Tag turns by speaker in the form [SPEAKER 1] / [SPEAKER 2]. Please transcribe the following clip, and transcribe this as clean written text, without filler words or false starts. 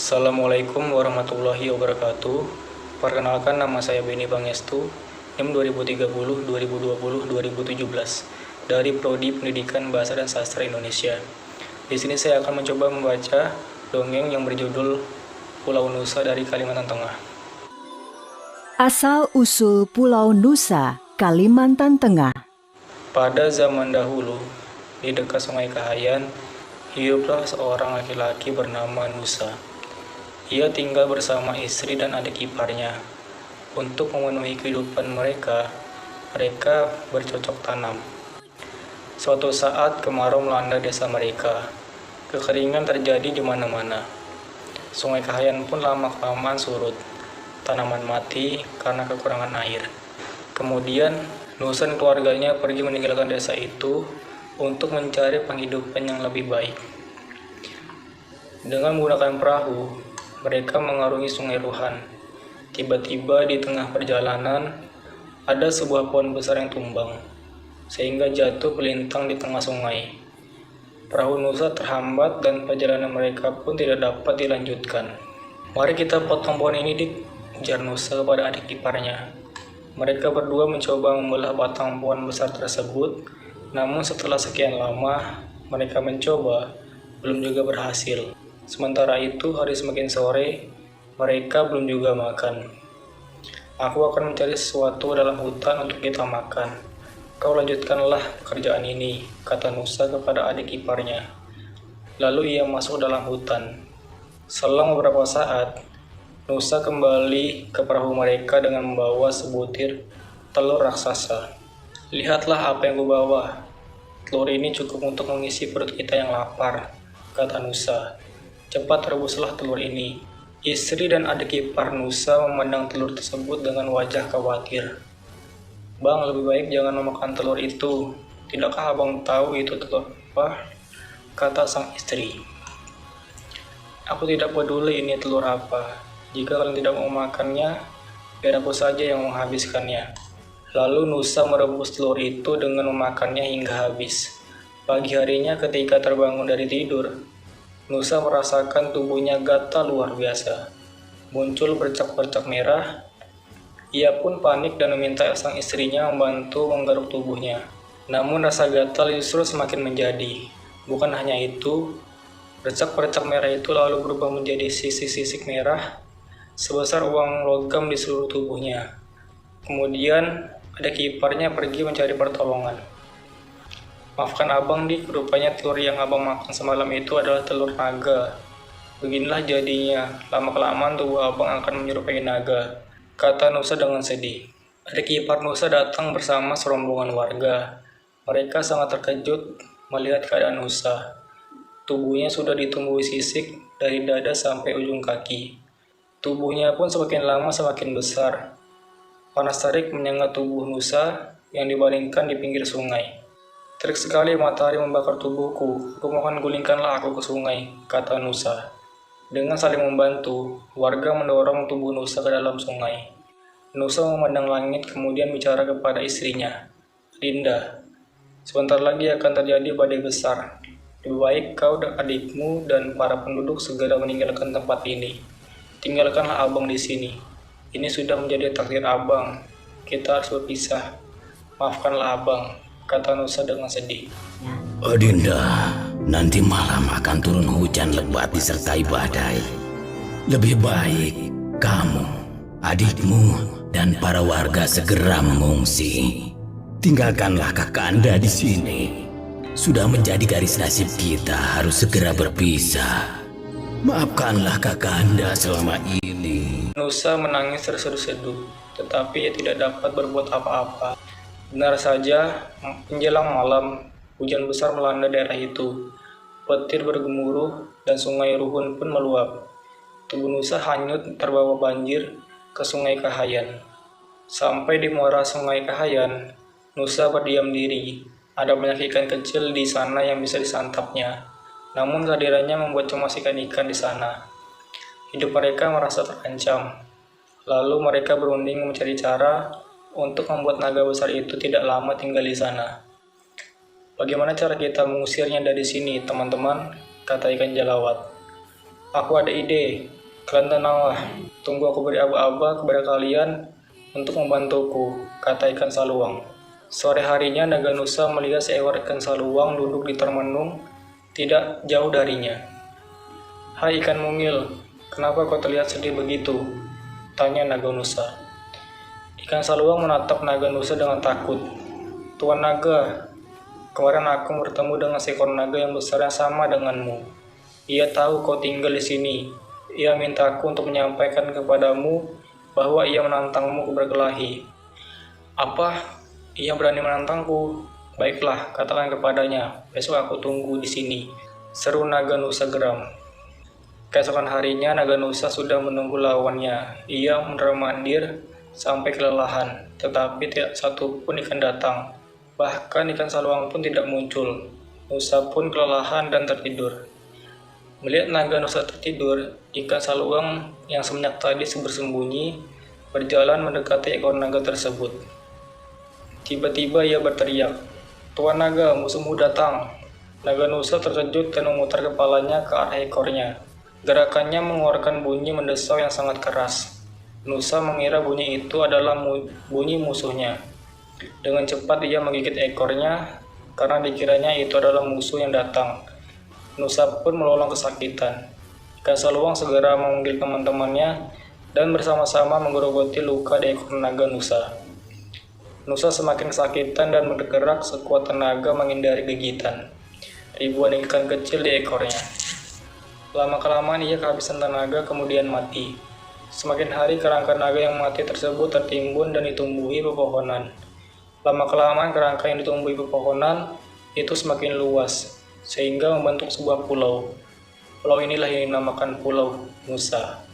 [SPEAKER 1] Assalamualaikum warahmatullahi wabarakatuh. Perkenalkan, nama saya Beni Pangestu, NIM 2030 2020 2017 dari Prodi Pendidikan Bahasa dan Sastra Indonesia. Di sini saya akan mencoba membaca dongeng yang berjudul Pulau Nusa dari Kalimantan Tengah.
[SPEAKER 2] Asal-usul Pulau Nusa, Kalimantan Tengah.
[SPEAKER 1] Pada zaman dahulu, di dekat Sungai Kahayan, hiduplah seorang laki-laki bernama Nusa. Ia tinggal bersama istri dan adik iparnya. Untuk memenuhi kehidupan mereka bercocok tanam. Suatu saat kemarau melanda desa mereka. Kekeringan terjadi di mana-mana. Sungai Kahayan pun lama-kelamaan surut. Tanaman mati karena kekurangan air. Kemudian Nusa dan keluarganya pergi meninggalkan desa itu untuk mencari penghidupan yang lebih baik. Dengan menggunakan perahu, mereka mengarungi Sungai Ruhan. Tiba-tiba di tengah perjalanan, ada sebuah pohon besar yang tumbang, sehingga jatuh melintang di tengah sungai. Perahu Nusa terhambat dan perjalanan mereka pun tidak dapat dilanjutkan. "Mari kita potong pohon ini, Dik," ujar Nusa kepada adik iparnya. Mereka berdua mencoba membelah batang pohon besar tersebut, namun setelah sekian lama mereka mencoba, belum juga berhasil. Sementara itu, hari semakin sore, mereka belum juga makan. "Aku akan mencari sesuatu dalam hutan untuk kita makan. Kau lanjutkanlah pekerjaan ini," kata Nusa kepada adik iparnya. Lalu ia masuk dalam hutan. Selang beberapa saat, Nusa kembali ke perahu mereka dengan membawa sebutir telur raksasa. "Lihatlah apa yang kubawa. Telur ini cukup untuk mengisi perut kita yang lapar," kata Nusa. "Cepat rebuslah telur ini." Istri dan adik ipar Nusa memandang telur tersebut dengan wajah khawatir. "Bang, lebih baik jangan memakan telur itu. Tidakkah abang tahu itu telur apa?" kata sang istri. "Aku tidak peduli ini telur apa. Jika kalian tidak mau makannya, biar aku saja yang menghabiskannya." Lalu Nusa merebus telur itu dengan memakannya hingga habis. Pagi harinya ketika terbangun dari tidur, Nusa merasakan tubuhnya gatal luar biasa. Muncul bercak-bercak merah. Ia pun panik dan meminta sang istrinya membantu menggaruk tubuhnya. Namun rasa gatal justru semakin menjadi. Bukan hanya itu, bercak-bercak merah itu lalu berubah menjadi sisik-sisik merah sebesar uang logam di seluruh tubuhnya. Kemudian adik iparnya pergi mencari pertolongan. "Maafkan abang, Dik, rupanya telur yang abang makan semalam itu adalah telur naga. Beginilah jadinya, lama-kelamaan tubuh abang akan menyerupai naga," kata Nusa dengan sedih. Adik ipar Nusa datang bersama serombongan warga. Mereka sangat terkejut melihat keadaan Nusa. Tubuhnya sudah ditumbuhi sisik dari dada sampai ujung kaki. Tubuhnya pun semakin lama semakin besar. Panas terik menyengat tubuh Nusa yang dibaringkan di pinggir sungai. "Terik sekali matahari membakar tubuhku. Aku mohon gulingkanlah aku ke sungai," kata Nusa. Dengan saling membantu, warga mendorong tubuh Nusa ke dalam sungai. Nusa memandang langit kemudian bicara kepada istrinya. "Dinda, sebentar lagi akan terjadi badai besar. Lebih baik kau dan adikmu dan para penduduk segera meninggalkan tempat ini. Tinggalkanlah abang di sini. Ini sudah menjadi takdir abang. Kita harus berpisah. Maafkanlah abang," kata Nusa dengan sedih.
[SPEAKER 3] "Oh Dinda, nanti malam akan turun hujan lebat disertai badai. Lebih baik kamu, adikmu, dan para warga segera mengungsi. Tinggalkanlah Kakanda di sini. Sudah menjadi garis nasib kita harus segera berpisah. Maafkanlah Kakanda selama ini."
[SPEAKER 1] Nusa menangis terseduh-seduh, tetapi ia tidak dapat berbuat apa-apa. Benar saja, menjelang malam, hujan besar melanda daerah itu. Petir bergemuruh dan Sungai Ruhun pun meluap. Tubuh Nusa hanyut terbawa banjir ke Sungai Kahayan. Sampai di muara Sungai Kahayan, Nusa berdiam diri. Ada banyak ikan kecil di sana yang bisa disantapnya. Namun kehadirannya membuat cemas ikan-ikan di sana. Hidup mereka merasa terancam. Lalu mereka berunding mencari cara untuk membuat naga besar itu tidak lama tinggal di sana. "Bagaimana cara kita mengusirnya dari sini, teman-teman?" kata ikan jalawat. Aku ada ide. Kalian tenanglah. Tunggu aku beri aba-aba kepada kalian untuk membantuku, kata ikan saluang. Sore harinya naga Nusa melihat seekor ikan saluang duduk di termenung tidak jauh darinya. Hai ikan mungil, kenapa kau terlihat sedih begitu? Tanya naga Nusa. Ikan saluang menatap naga Nusa dengan takut. Tuan naga, kemarin aku bertemu dengan seekor naga yang besar yang sama denganmu. Ia tahu kau tinggal di sini. Ia mintaku untuk menyampaikan kepadamu bahwa ia menantangmu berkelahi. Apa? Ia berani menantangku? Baiklah, katakan kepadanya. Besok aku tunggu di sini. Seru naga Nusa geram. Keesokan harinya naga Nusa sudah menunggu lawannya. Ia mondar-mandir sampai kelelahan, tetapi tidak satu pun ikan datang. Bahkan ikan saluang pun tidak muncul. Nusa pun kelelahan dan tertidur. Melihat naga Nusa tertidur, ikan saluang yang semenjak tadi bersembunyi berjalan mendekati ekor naga tersebut. Tiba-tiba ia berteriak, "Tuan naga, musuhmu datang!" Naga Nusa terkejut dan memutar kepalanya ke arah ekornya. Gerakannya mengeluarkan bunyi mendesau yang sangat keras. Nusa mengira bunyi itu adalah bunyi musuhnya. Dengan cepat ia menggigit ekornya karena dikiranya itu adalah musuh yang datang. Nusa pun melolong kesakitan. Ikan saluang segera memanggil teman-temannya dan bersama-sama menggerogoti luka di ekor naga Nusa. Nusa semakin kesakitan dan bergerak sekuat tenaga menghindari gigitan ribuan ikan kecil di ekornya. Lama-kelamaan ia kehabisan tenaga kemudian mati. Semakin hari kerangka naga yang mati tersebut tertimbun dan ditumbuhi pepohonan. Lama-kelamaan kerangka yang ditumbuhi pepohonan itu semakin luas, sehingga membentuk sebuah pulau. Pulau inilah yang dinamakan Pulau Nusa.